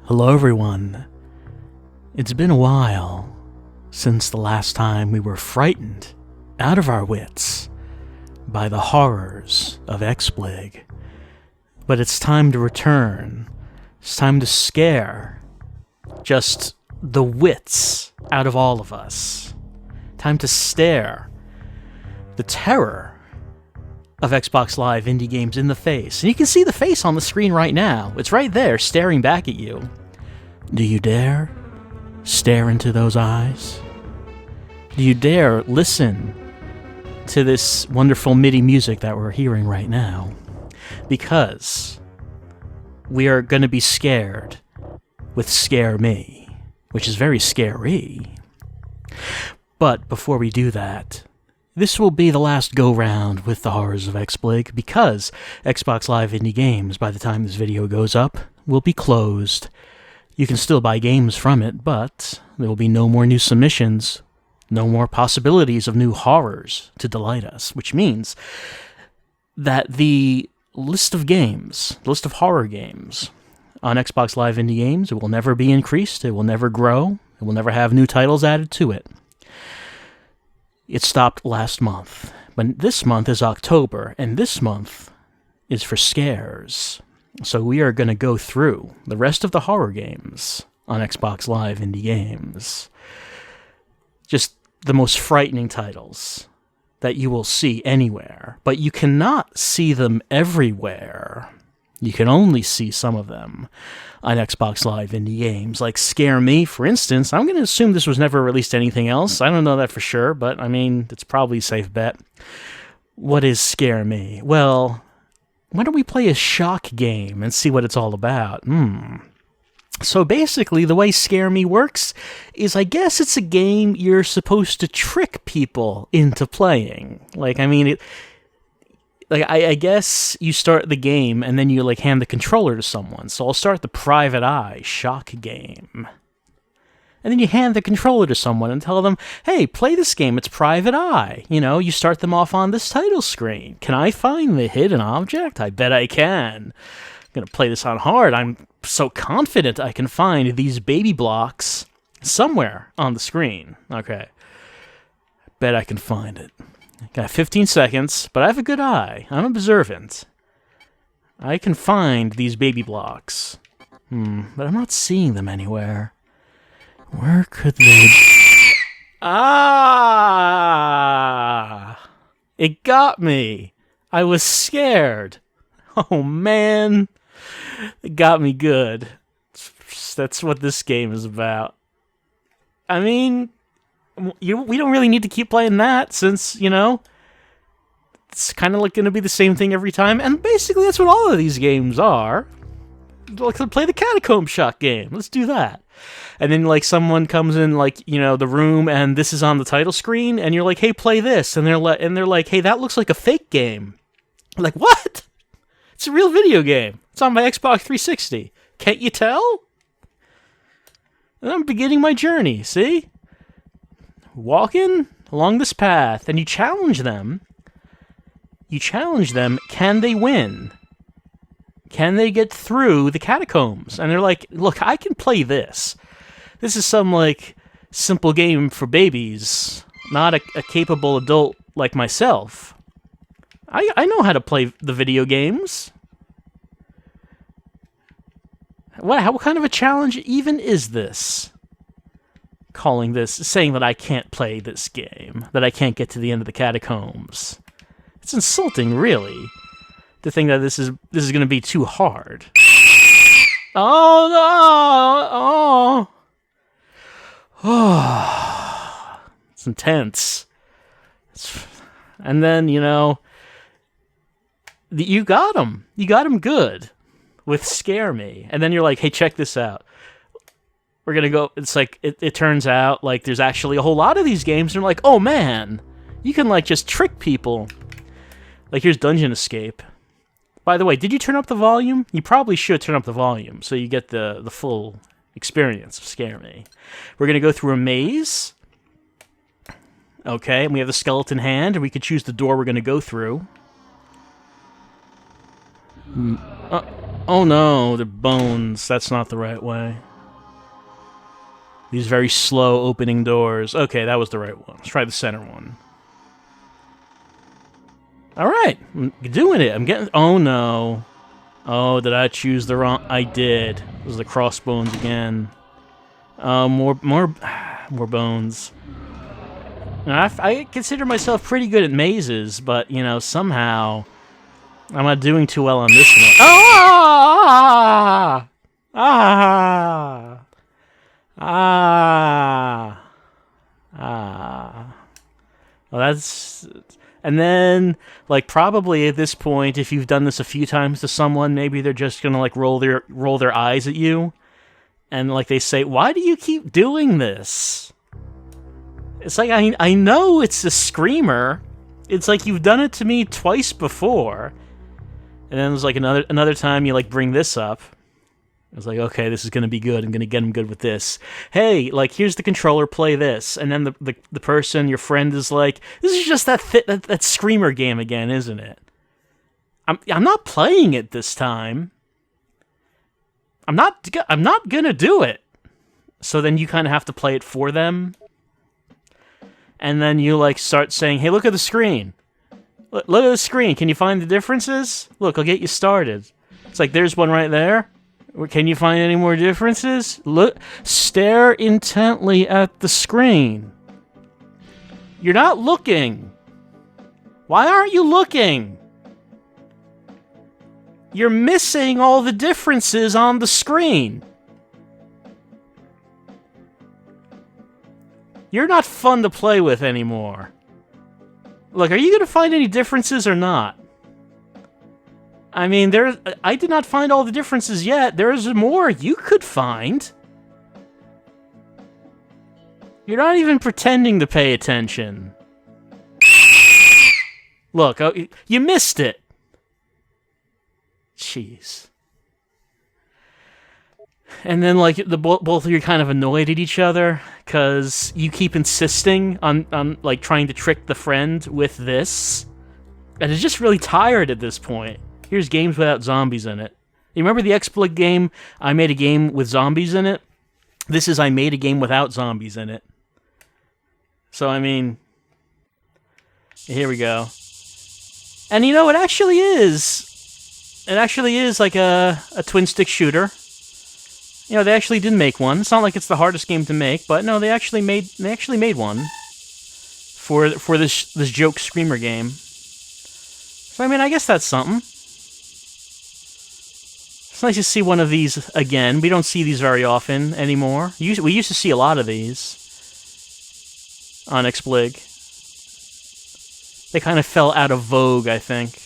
Hello everyone. It's been a while since the last time we were frightened out of our wits by the horrors of XBLIG. But it's time to return. It's time to scare just the wits out of all of us. Time to stare the terror of Xbox Live indie games in the face. And you can see the face on the screen right now. It's right there, staring back at you. Do you dare stare into those eyes? Do you dare listen to this wonderful MIDI music that we're hearing right now? Because we are going to be scared with Scare Me, which is very scary. But before we do that, this will be the last go-round with the horrors of XBLIG, because Xbox Live Indie Games, by the time this video goes up, will be closed. You can still buy games from it, but there will be no more new submissions, no more possibilities of new horrors to delight us, which means that the list of games, the list of horror games on Xbox Live Indie Games, it will never be increased, it will never grow, it will never have new titles added to it. It stopped last month, but this month is October, and this month is for scares. So we are going to go through the rest of the horror games on Xbox Live Indie Games. Just the most frightening titles that you will see anywhere, but you cannot see them everywhere. You can only see some of them on Xbox Live Indie Games, like Scare Me, for instance. I'm going to assume this was never released anything else. I don't know that for sure, but I mean, it's probably a safe bet. What is Scare Me? Well, why don't we play a shock game and see what it's all about? So basically, the way Scare Me works is, I guess it's a game you're supposed to trick people into playing. I guess you start the game and then you hand the controller to someone. So I'll start the Private Eye shock game. And then you hand the controller to someone and tell them, hey, play this game, it's Private Eye. You start them off on this title screen. Can I find the hidden object? I bet I can. I'm going to play this on hard. I'm so confident I can find these baby blocks somewhere on the screen. Okay. Bet I can find it. Got 15 seconds, but I have a good eye. I'm observant. I can find these baby blocks. But I'm not seeing them anywhere. Where could they... Ah! It got me! I was scared. Oh, man. It got me good. That's what this game is about. I mean... we don't really need to keep playing that, since, it's kind of going to be the same thing every time, and basically that's what all of these games are. Let's play the Catacomb Shock game. Let's do that. And then, someone comes in, the room, and this is on the title screen, and you're like, hey, play this, and they're like, hey, that looks like a fake game. I'm like, what? It's a real video game. It's on my Xbox 360. Can't you tell? And I'm beginning my journey, see? Walking along this path, and you challenge them. Can they win? Can they get through the catacombs? And they're like, look, I can play this. This is some, simple game for babies, not a capable adult like myself. I know how to play the video games. What kind of a challenge even is this? Saying that I can't play this game, that I can't get to the end of the catacombs. It's insulting, really, to think that this is going to be too hard. Oh, no! Oh. It's intense. And then, you got him. You got him good with Scare Me. And then you're like, hey, check this out. We're going to go, it's it turns out, there's actually a whole lot of these games, and you're like, oh man, you can, just trick people. Here's Dungeon Escape. By the way, did you turn up the volume? You probably should turn up the volume, so you get the full experience of Scare Me. We're going to go through a maze. Okay, and we have the skeleton hand, and we can choose the door we're going to go through. Oh no, they're bones. That's not the right way. These very slow opening doors. Okay, that was the right one. Let's try the center one. Alright, I'm doing it. I'm getting... Oh no. Oh, did I choose the wrong... I did. It was the crossbones again. More bones. Now, I consider myself pretty good at mazes, but, you know, somehow... I'm not doing too well on this one. Ah! Ah! Ah! Ah! Well, that's... And then, like, probably at this point, if you've done this a few times to someone, maybe they're just gonna, like, roll their eyes at you. And, like, they say, why do you keep doing this? It's like, I know it's a screamer. It's like, you've done it to me twice before. And then there's like another time you like bring this up. I was like, okay, this is gonna be good. I'm gonna get him good with this. Hey, like here's the controller, play this. And then the person, your friend, is like, this is just that screamer game again, isn't it? I'm not playing it this time. I'm not gonna do it. So then you kind of have to play it for them. And then you like start saying, hey, look at the screen. Look at the screen. Can you find the differences? Look, I'll get you started. It's like, there's one right there. Can you find any more differences? Look, stare intently at the screen. You're not looking. Why aren't you looking? You're missing all the differences on the screen. You're not fun to play with anymore. Look, are you going to find any differences or not? I mean, I did not find all the differences yet. There's more you could find. You're not even pretending to pay attention. Look, you missed it. Jeez. And then, like, both of you are kind of annoyed at each other because you keep insisting on like, trying to trick the friend with this. And it's just really tired at this point. Here's games without zombies in it. You remember the XBLIG game? I made a game with zombies in it. This is I made a game without zombies in it. So, I mean... Here we go. And you know, it actually is... It actually is like a twin-stick shooter. You know, they actually did make one. It's not like it's the hardest game to make, but no, they actually made one for this joke screamer game. So I mean, I guess that's something. It's nice to see one of these again. We don't see these very often anymore. We used to see a lot of these on XBLIG. They kind of fell out of vogue, I think.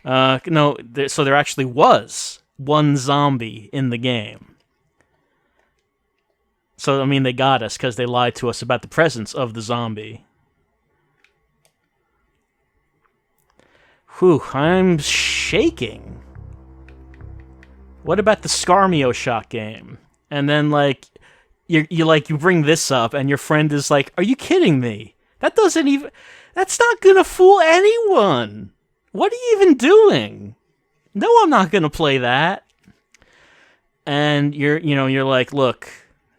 No, so there actually was one zombie in the game. So, I mean, they got us because they lied to us about the presence of the zombie. Whew, I'm shaking. What about the Scarmio Shock game? And then, like, you bring this up, and your friend is like, are you kidding me? That's not gonna fool anyone! What are you even doing? No, I'm not gonna play that. And you're like, look,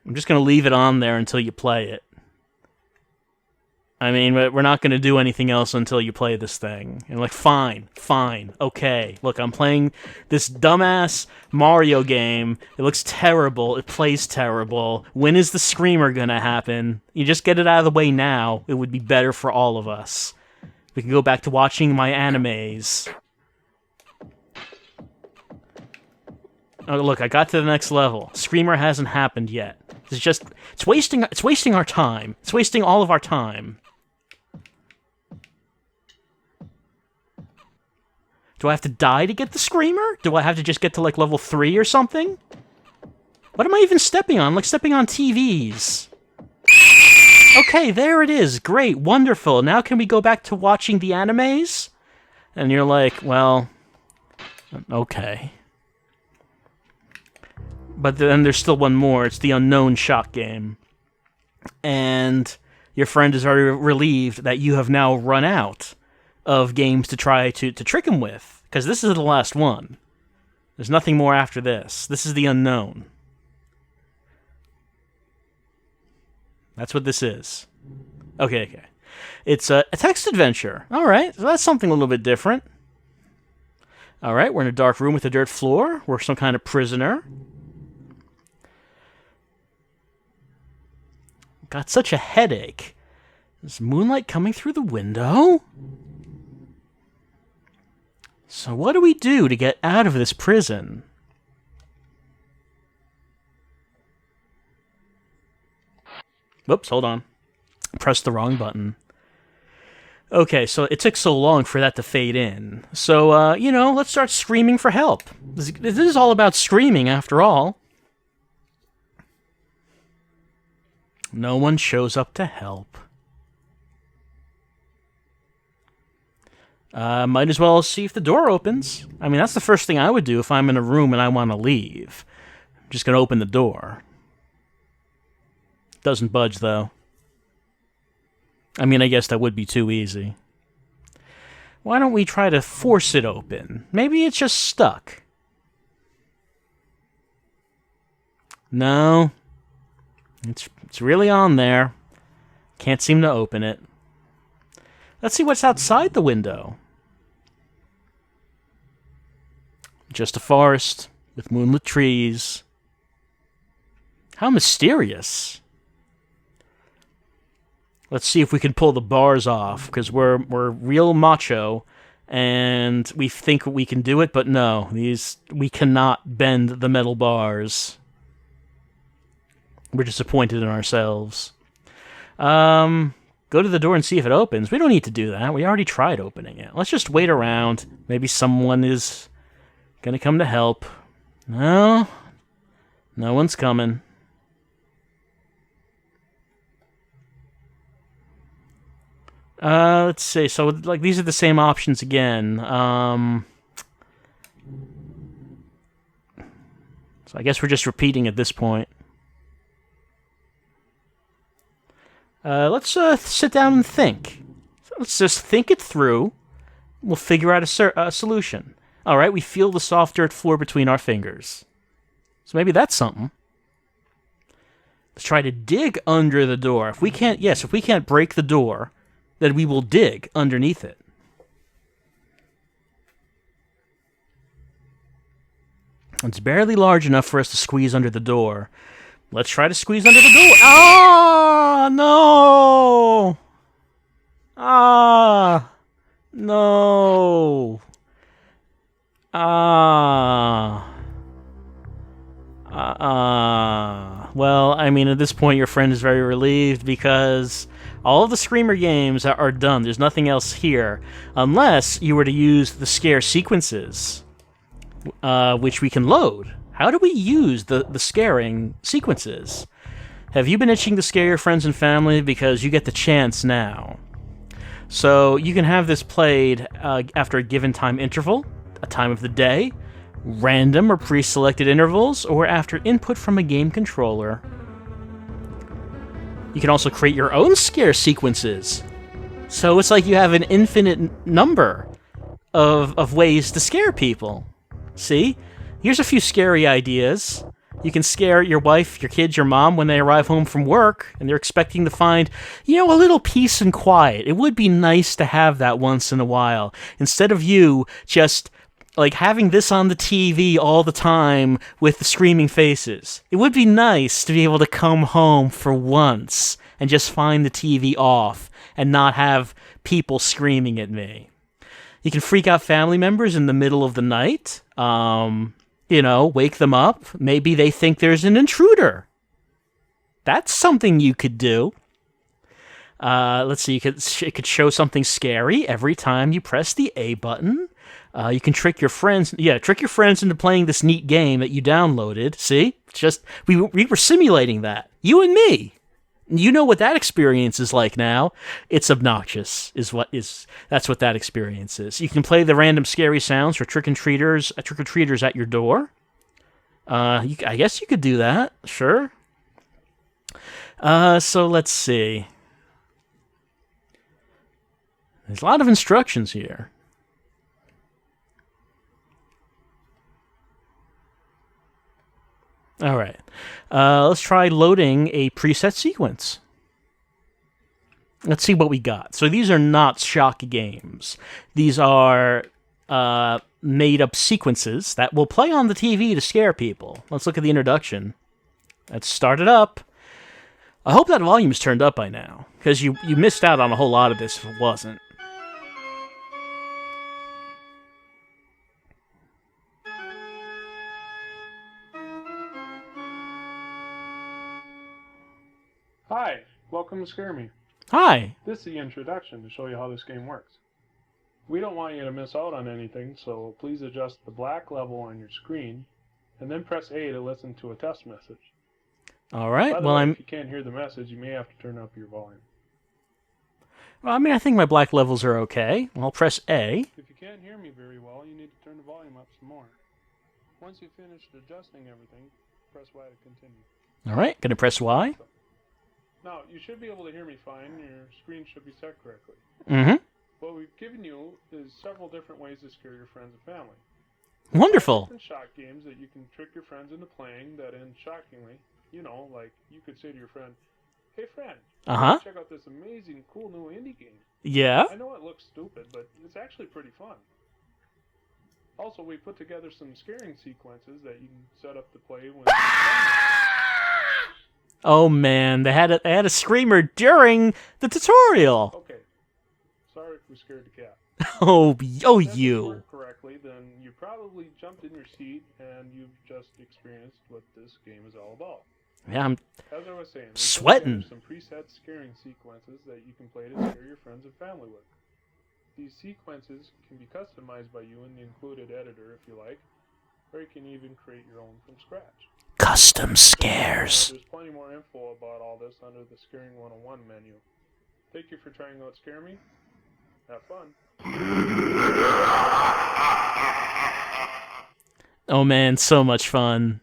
I'm just gonna leave it on there until you play it. I mean, we're not gonna do anything else until you play this thing. And like, fine, okay. Look, I'm playing this dumbass Mario game. It looks terrible. It plays terrible. When is the screamer gonna happen? You just get it out of the way now. It would be better for all of us. We can go back to watching my animes. Oh, look, I got to the next level. Screamer hasn't happened yet. It's wasting our time. It's wasting all of our time. Do I have to die to get the Screamer? Do I have to just get to, like, level 3 or something? What am I even stepping on? I'm, like, stepping on TVs. Okay, there it is. Great, wonderful. Now can we go back to watching the animes? And you're like, well, okay. But then there's still one more. It's the Unknown Shock game. And your friend is very relieved that you have now run out of games to try to trick him with. Because this is the last one. There's nothing more after this. This is the unknown. That's what this is. Okay. It's a text adventure. All right, so that's something a little bit different. All right, we're in a dark room with a dirt floor. We're some kind of prisoner. Got such a headache. Is moonlight coming through the window? So what do we do to get out of this prison? Whoops, hold on. Pressed the wrong button. Okay, so it took so long for that to fade in. So, let's start screaming for help. This is all about screaming, after all. No one shows up to help. Might as well see if the door opens. I mean, that's the first thing I would do if I'm in a room and I want to leave. I'm just going to open the door. Doesn't budge, though. I mean, I guess that would be too easy. Why don't we try to force it open? Maybe it's just stuck. No. It's really on there. Can't seem to open it. Let's see what's outside the window. Just a forest with moonlit trees. How mysterious. Let's see if we can pull the bars off, because we're real macho, and we think we can do it, but no, we cannot bend the metal bars. We're disappointed in ourselves. Go to the door and see if it opens. We don't need to do that. We already tried opening it. Let's just wait around. Maybe someone is going to come to help. No. No one's coming. Let's see. So, these are the same options again. So I guess we're just repeating at this point. Let's sit down and think. Let's just think it through. We'll figure out a solution. All right, we feel the soft dirt floor between our fingers. So maybe that's something. Let's try to dig under the door. If we can't break the door, then we will dig underneath it. It's barely large enough for us to squeeze under the door. Let's try to squeeze under the door. Ah, no! Ah, no! Well, I mean, at this point, your friend is very relieved because all of the Screamer games are done. There's nothing else here, unless you were to use the scare sequences, which we can load. How do we use the scaring sequences? Have you been itching to scare your friends and family? Because you get the chance now. So you can have this played after a given time interval, a time of the day, random or pre-selected intervals, or after input from a game controller. You can also create your own scare sequences. So it's like you have an infinite number of ways to scare people. See? Here's a few scary ideas. You can scare your wife, your kids, your mom when they arrive home from work and they're expecting to find, a little peace and quiet. It would be nice to have that once in a while. Instead of you just having this on the TV all the time with the screaming faces. It would be nice to be able to come home for once and just find the TV off and not have people screaming at me. You can freak out family members in the middle of the night. Wake them up. Maybe they think there's an intruder. That's something you could do. Let's see, it could show something scary every time you press the A button. You can trick your friends into playing this neat game that you downloaded. See? We were simulating that. You and me. You know what that experience is like now. It's obnoxious, that's what that experience is. You can play the random scary sounds for trick-or-treaters at your door. I guess you could do that, sure. So let's see. There's a lot of instructions here. All right. Let's try loading a preset sequence. Let's see what we got. So these are not shock games. These are made-up sequences that will play on the TV to scare people. Let's look at the introduction. Let's start it up. I hope that volume's turned up by now, because you missed out on a whole lot of this if it wasn't. Hi, welcome to Scare Me. Hi. This is the introduction to show you how this game works. We don't want you to miss out on anything, so please adjust the black level on your screen, and then press A to listen to a test message. All right. By the way, if you can't hear the message, you may have to turn up your volume. Well, I mean, I think my black levels are okay. I'll press A. If you can't hear me very well, you need to turn the volume up some more. Once you've finished adjusting everything, press Y to continue. All right. Gonna press Y. Now, you should be able to hear me fine. Your screen should be set correctly. Mm-hmm. What we've given you is several different ways to scare your friends and family. Wonderful. Different shock games that you can trick your friends into playing that end shockingly. You know, like you could say to your friend, "Hey friend, check out this amazing, cool new indie game." Yeah. I know it looks stupid, but it's actually pretty fun. Also, we put together some scaring sequences that you can set up to play when Oh man, they had a screamer during the tutorial. Okay. Sorry if we scared the cat. Oh, If you. it worked correctly, then you probably jumped in your seat and you've just experienced what this game is all about. Yeah, I'm As I was saying, we sweating. put together some preset scaring sequences that you can play to scare your friends and family with. These sequences can be customized by you in the included editor if you like, or you can even create your own from scratch. custom scares. There's plenty more info about all this under the Scaring 101 menu. Thank you for trying out Scare Me. Have fun. Oh man, so much fun.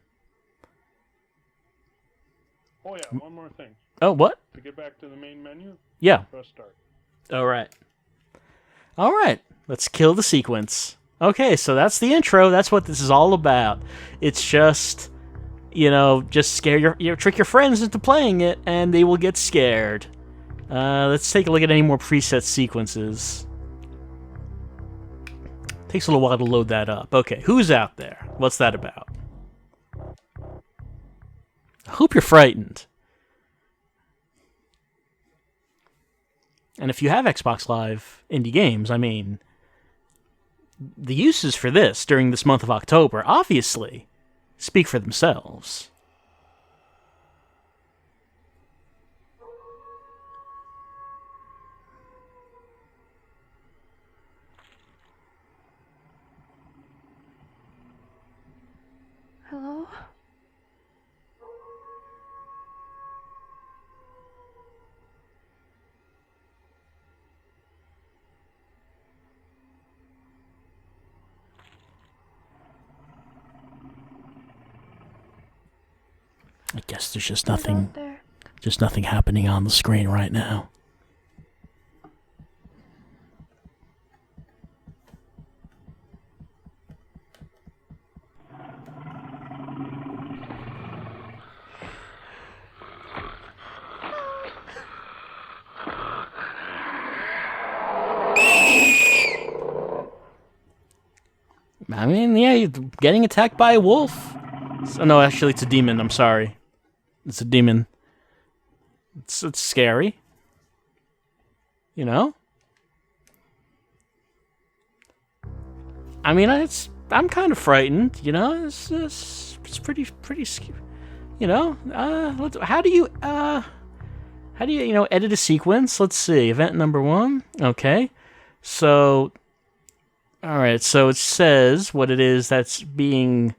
Oh yeah, one more thing. Oh, what? To get back to the main menu, Yeah. press start. Alright. Alright, let's kill the sequence. Okay, so that's the intro. That's what this is all about. It's just, you know, just scare trick your friends into playing it, and they will get scared. Let's take a look at any more preset sequences. Takes a little while to load that up. Okay, who's out there? What's that about? I hope you're frightened. And if you have Xbox Live indie games, I mean, the uses for this during this month of October obviously speak for themselves. Hello? I guess there's just Who's nothing out there? happening on the screen right now. I mean, yeah, you're getting attacked by a wolf. Oh, no, actually, it's a demon. I'm sorry. It's a demon. It's scary. You know? I mean, I'm kind of frightened, you know? It's pretty scary. You know? How do you, you know, edit a sequence? Let's see. Event number 1. Okay. So, alright, so it says what it is that's being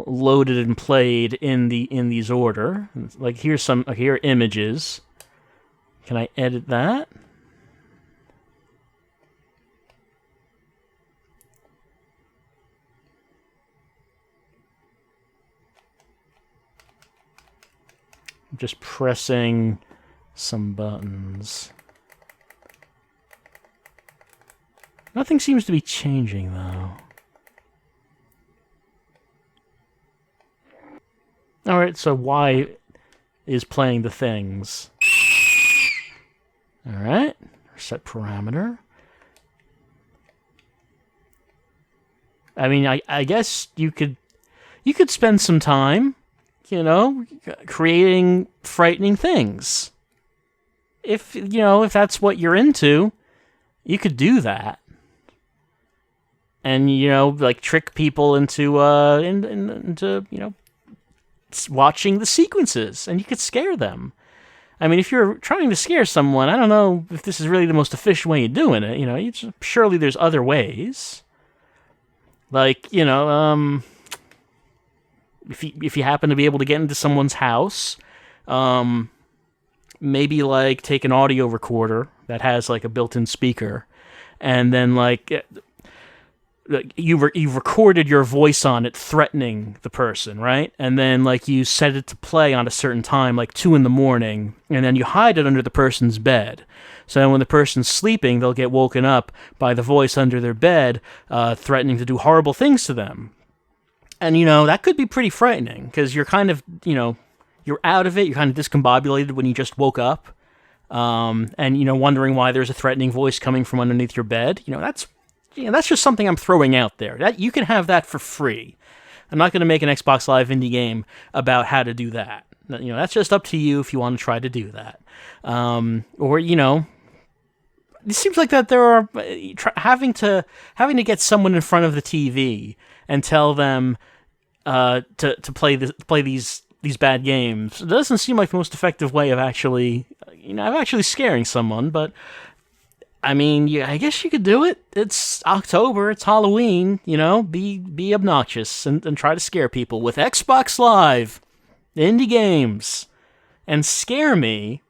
loaded and played in these order. Like here are images. Can I edit that? I'm just pressing some buttons. Nothing seems to be changing though. Alright, so Y is playing the things. Alright, set parameter. I mean, I guess you could spend some time, creating frightening things. If that's what you're into, you could do that. And, trick people into watching the sequences, and you could scare them. I mean, if you're trying to scare someone, I don't know if this is really the most efficient way of doing it. Surely there's other ways. Like, if you happen to be able to get into someone's house, maybe like take an audio recorder that has like a built-in speaker, and then you've recorded your voice on it threatening the person, right? And then you set it to play on a certain time, like 2 a.m, and then you hide it under the person's bed. So then when the person's sleeping, they'll get woken up by the voice under their bed, threatening to do horrible things to them. And, that could be pretty frightening, because you're kind of, you're out of it, you're kind of discombobulated when you just woke up, and, wondering why there's a threatening voice coming from underneath your bed. That's just something I'm throwing out there. That you can have that for free. I'm not going to make an Xbox Live indie game about how to do that. That's just up to you if you want to try to do that. It seems like that there are having to get someone in front of the TV and tell them to play these bad games. It doesn't seem like the most effective way of actually scaring someone, but I mean, I guess you could do it. It's October, it's Halloween, be obnoxious and try to scare people with Xbox Live, indie games, and scare me.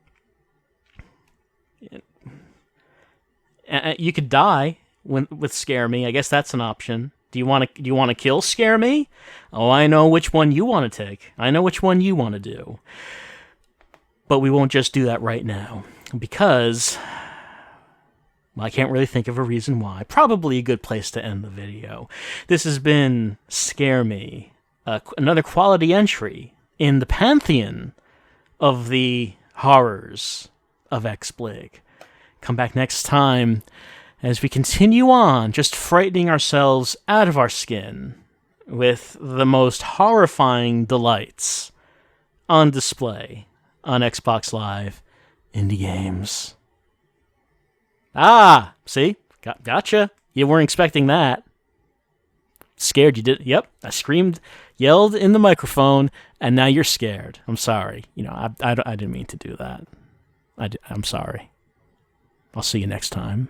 You could die with Scare Me. I guess that's an option. Do you want to kill Scare Me? Oh, I know which one you want to take. I know which one you want to do. But we won't just do that right now, because I can't really think of a reason why. Probably a good place to end the video. This has been Scare Me, another quality entry in the pantheon of the horrors of XBLIG. Come back next time as we continue on, just frightening ourselves out of our skin with the most horrifying delights on display on Xbox Live indie games. Ah, see? Gotcha. You weren't expecting that. Scared you did. Yep, I screamed, yelled in the microphone, and now you're scared. I'm sorry. I didn't mean to do that. I'm sorry. I'll see you next time.